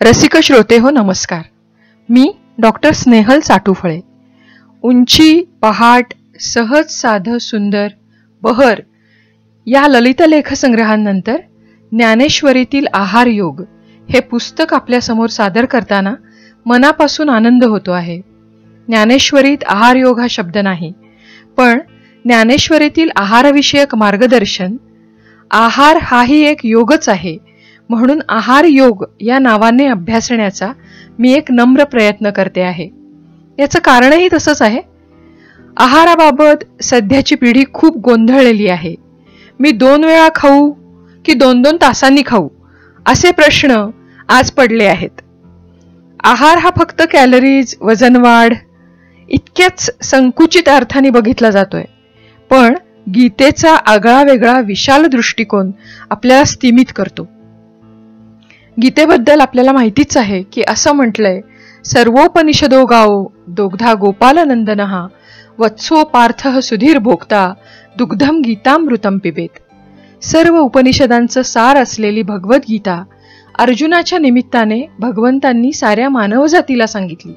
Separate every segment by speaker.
Speaker 1: रसिक श्रोते हो, नमस्कार. मी डॉक्टर स्नेहल साटुफळे. उंची, पहाट, सहज, साधं, सुंदर, बहर या ललित लेखसंग्रहांनंतर ज्ञानेश्वरीतील आहार योग हे पुस्तक आपल्यासमोर सादर करताना मनापासून आनंद होतो आहे. ज्ञानेश्वरीत आहार योग हा शब्द नाही, पण ज्ञानेश्वरीतील आहारविषयक मार्गदर्शन. आहार हाही एक योगच आहे, म्हणून आहार योग या नावाने अभ्यासण्याचा मी एक नम्र प्रयत्न करते आहे. याचं कारणही तसंच आहे. आहाराबाबत सध्याची पिढी खूप गोंधळलेली आहे. मी 2 वेळा खाऊ की 2-2 तासांनी खाऊ, असे प्रश्न आज पडले आहेत. आहार हा फक्त कॅलरीज, वजनवाढ इतक्याच संकुचित अर्थाने बघितला जातोय, पण गीतेचा आगळा वेगळा विशाल दृष्टिकोन आपल्याला स्तिमित करतो. गीतेबद्दल आपल्याला माहितीच आहे की असं म्हटलंय, सर्वोपनिषदो गाओ दोग्धा गोपालनंदनहा वत्सो पार्थः सुधीर भोक्ता दुग्धम गीतामृतम पिबेत. सर्व उपनिषदांचं सार असलेली भगवद्गीता अर्जुनाच्या निमित्ताने भगवंतांनी साऱ्या मानवजातीला सांगितली.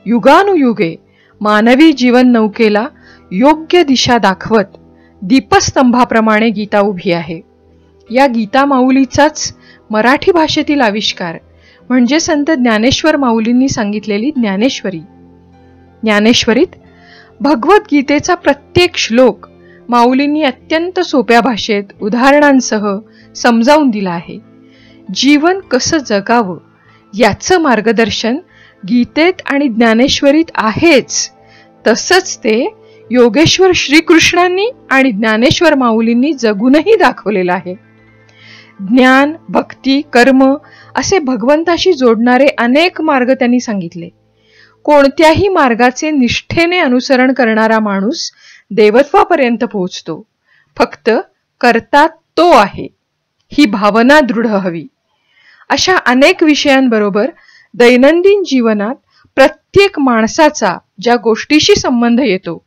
Speaker 1: युगानुयुगे मानवी जीवन नौकेला योग्य दिशा दाखवत दीपस्तंभाप्रमाणे गीता उभी आहे. या गीता माऊलीचाच मराठी भाषेतील आविष्कार म्हणजे संत ज्ञानेश्वर माऊलींनी सांगितलेली ज्ञानेश्वरी. ज्ञानेश्वरीत भगवद्गीतेचा प्रत्येक श्लोक माऊलींनी अत्यंत सोप्या भाषेत उदाहरणांसह समजावून दिला आहे. जीवन कसं जगावं याचं मार्गदर्शन गीतेत आणि ज्ञानेश्वरीत आहेच, तसंच ते योगेश्वर श्रीकृष्णांनी आणि ज्ञानेश्वर माऊलींनी जगूनही दाखवलेलं आहे. ज्ञान, भक्ती, कर्म असे भगवंताशी जोडणारे अनेक मार्ग त्यांनी सांगितले. कोणत्याही मार्गाचे निष्ठेने अनुसरण करणारा माणूस देवत्वापर्यंत पोहोचतो. फक्त करता तो आहे, ही भावना दृढ हवी. अशा अनेक विषयांबरोबर दैनंदिन जीवनात प्रत्येक माणसाचा ज्या गोष्टीशी संबंध येतो,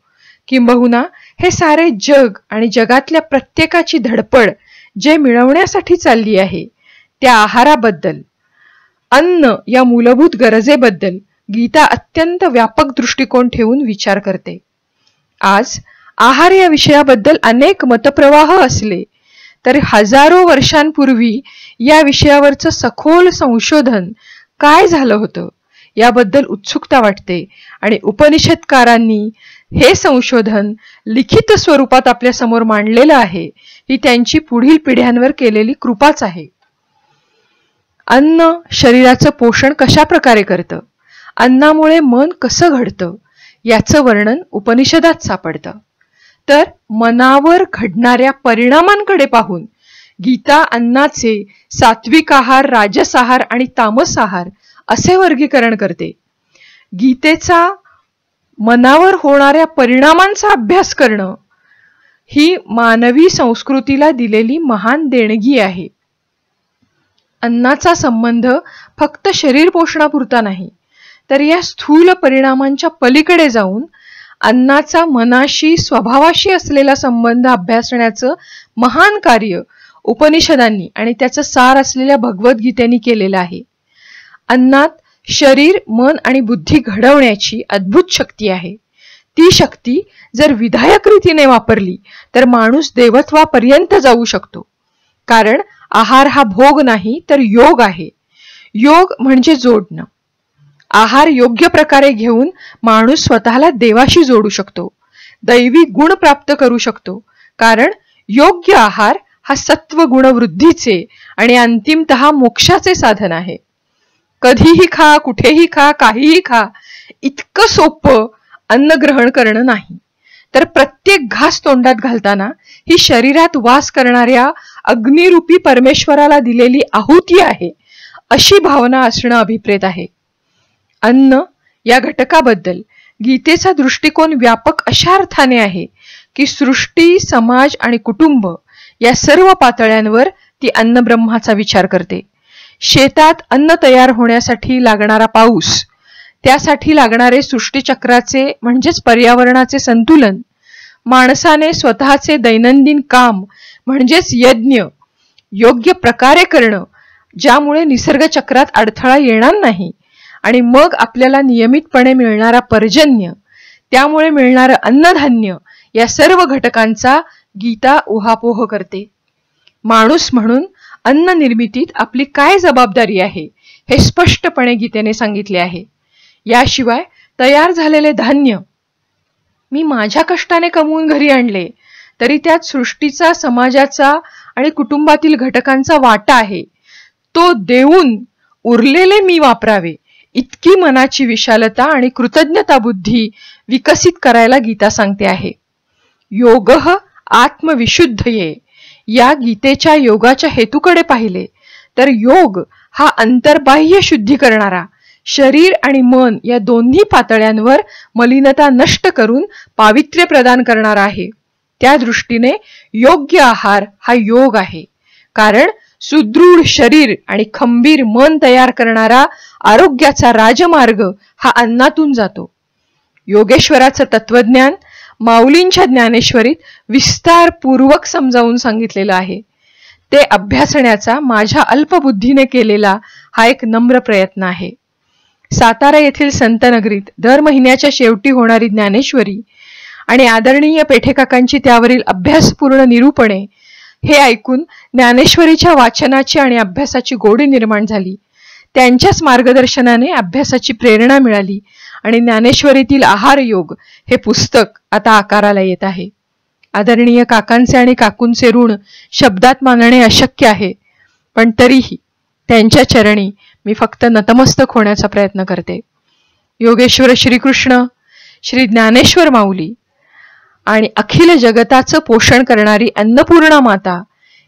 Speaker 1: किंबहुना हे सारे जग आणि जगातल्या प्रत्येकाची धडपड जे मिळवण्यासाठी चालली आहे, त्या आहाराबद्दल, अन्न या मूलभूत गरजेबद्दल गीता अत्यंत व्यापक दृष्टिकोन ठेवून विचार करते. आज आहार या विषयाबद्दल अनेक मतप्रवाह असले तरी हजारो वर्षांपूर्वी या विषयावरचं सखोल संशोधन काय झालं होतं याबद्दल उत्सुकता वाटते, आणि उपनिषदकारांनी हे संशोधन लिखित स्वरूपात आपल्या समोर मांडलेलं आहे. ही त्यांची पुढील पिढ्यांवर केलेली कृपाच आहे. अन्न शरीराचं पोषण कशा प्रकारे करतं, अन्नामुळे मन कसं घडतं याचं वर्णन उपनिषदात सापडतं. तर मनावर घडणाऱ्या परिणामांकडे पाहून गीता अन्नाचे सात्विक आहार, राजस आहार आणि तामस आहार असे वर्गीकरण करते. गीतेचा मनावर होणाऱ्या परिणामांचा अभ्यास करणं ही मानवी संस्कृतीला दिलेली महान देणगी आहे. अन्नाचा संबंध फक्त शरीर पोषणापुरता नाही, तर या स्थूल परिणामांच्या पलीकडे जाऊन अन्नाचा मनाशी, स्वभावाशी असलेला संबंध अभ्यासण्याचं महान कार्य उपनिषदांनी आणि त्याचं सार असलेल्या भगवद्गीतेने केलेलं आहे. अन्नात शरीर, मन आणि बुद्धी घडवण्याची अद्भुत शक्ती आहे. ती शक्ती जर विधायक रीतीने वापरली तर माणूस देवत्वापर्यंत जाऊ शकतो. कारण आहार हा भोग नाही, तर योग आहे. योग म्हणजे जोडणं. आहार योग्य प्रकारे घेऊन माणूस स्वतःला देवाशी जोडू शकतो, दैवी गुण प्राप्त करू शकतो. कारण योग्य आहार हा सत्व गुणवृद्धीचे आणि अंतिमतः मोक्षाचे साधन आहे. कधीही खा, कुठेही खा, काहीही खा इतकं सोपं अन्न ग्रहण करणं नाही, तर प्रत्येक घास तोंडात घालताना ही शरीरात वास करणाऱ्या अग्निरूपी परमेश्वराला दिलेली आहुती आहे, अशी भावना असणं अभिप्रेत आहे. अन्न या घटकाबद्दल गीतेचा दृष्टिकोन व्यापक अशा अर्थाने आहे की सृष्टी, समाज आणि कुटुंब या सर्व पातळ्यांवर ती अन्नब्रह्माचा विचार करते. शेतात अन्न तयार होण्यासाठी लागणारा पाऊस, त्यासाठी लागणारे सृष्टीचक्राचे म्हणजेच पर्यावरणाचे संतुलन, माणसाने स्वतःचे दैनंदिन काम म्हणजेच यज्ञ योग्य प्रकारे करणं ज्यामुळे निसर्ग चक्रात अडथळा येणार नाही आणि मग आपल्याला नियमितपणे मिळणारा पर्जन्य, त्यामुळे मिळणारं अन्नधान्य या सर्व घटकांचा गीता उहापोह करते. माणूस म्हणून अन्न निर्मितीत आपली काय जबाबदारी आहे हे स्पष्टपणे गीतेने सांगितले आहे. याशिवाय तयार झालेले धान्य मी माझ्या कष्टाने कमवून घरी आणले तरी त्यात सृष्टीचा, समाजाचा आणि कुटुंबातील घटकांचा वाटा आहे, तो देऊन उरलेले मी वापरावे इतकी मनाची विशालता आणि कृतज्ञता बुद्धी विकसित करायला गीता सांगते आहे. योगः आत्मविशुद्धये या गीतेच्या योगाच्या हेतूकडे पाहिले तर योग हा अंतर्बाह्य शुद्धी करणारा, शरीर आणि मन या दोन्ही पातळ्यांवर मलिनता नष्ट करून पावित्र्य प्रदान करणारा आहे. त्या दृष्टीने योग्य आहार हा योग आहे. कारण सुदृढ शरीर आणि खंबीर मन तयार करणारा आरोग्याचा राजमार्ग हा अन्नातून जातो. योगेश्वराचं तत्वज्ञान माऊलींच्या ज्ञानेश्वरीत विस्तारपूर्वक समजावून सांगितलेलं आहे. ते अभ्यासण्याचा माझ्या अल्पबुद्धीने केलेला हा एक नम्र प्रयत्न आहे. सातारा येथील संतनगरीत दर महिन्याच्या शेवटी होणारी ज्ञानेश्वरी आणि आदरणीय पेठेकाकांची त्यावरील अभ्यासपूर्ण निरूपणे हे ऐकून ज्ञानेश्वरीच्या वाचनाची आणि अभ्यासाची गोडी निर्माण झाली. त्यांच्याच मार्गदर्शनाने अभ्यासाची प्रेरणा मिळाली आणि ज्ञानेश्वरीतील आहार योग हे पुस्तक आता आकाराला येत आहे. आदरणीय काकांचे आणि काकूंचे ऋण शब्दात मानणे अशक्य आहे, पण तरीही त्यांच्या चरणी मी फक्त नतमस्तक होण्याचा प्रयत्न करते. योगेश्वर श्रीकृष्ण, श्री ज्ञानेश्वर माऊली आणि अखिल जगताचं पोषण करणारी अन्नपूर्णा माता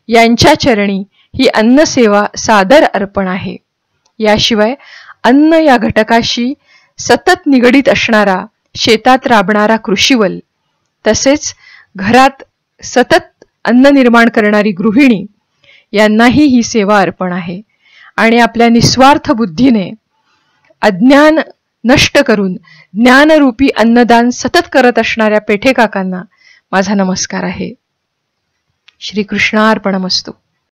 Speaker 1: यांच्या चरणी ही अन्नसेवा सादर अर्पण आहे. याशिवाय अन्न या घटकाशी सतत निगडीत असणारा शेतात राबणारा कृषीवल, तसेच घरात सतत अन्न निर्माण करणारी गृहिणी यांनाही ही सेवा अर्पण आहे. आणि आपल्या निस्वार्थ बुद्धीने अज्ञान नष्ट करून ज्ञानरूपी अन्नदान सतत करत असणाऱ्या पेठेकाकांना माझा नमस्कार आहे. श्रीकृष्णार्पणमस्तु.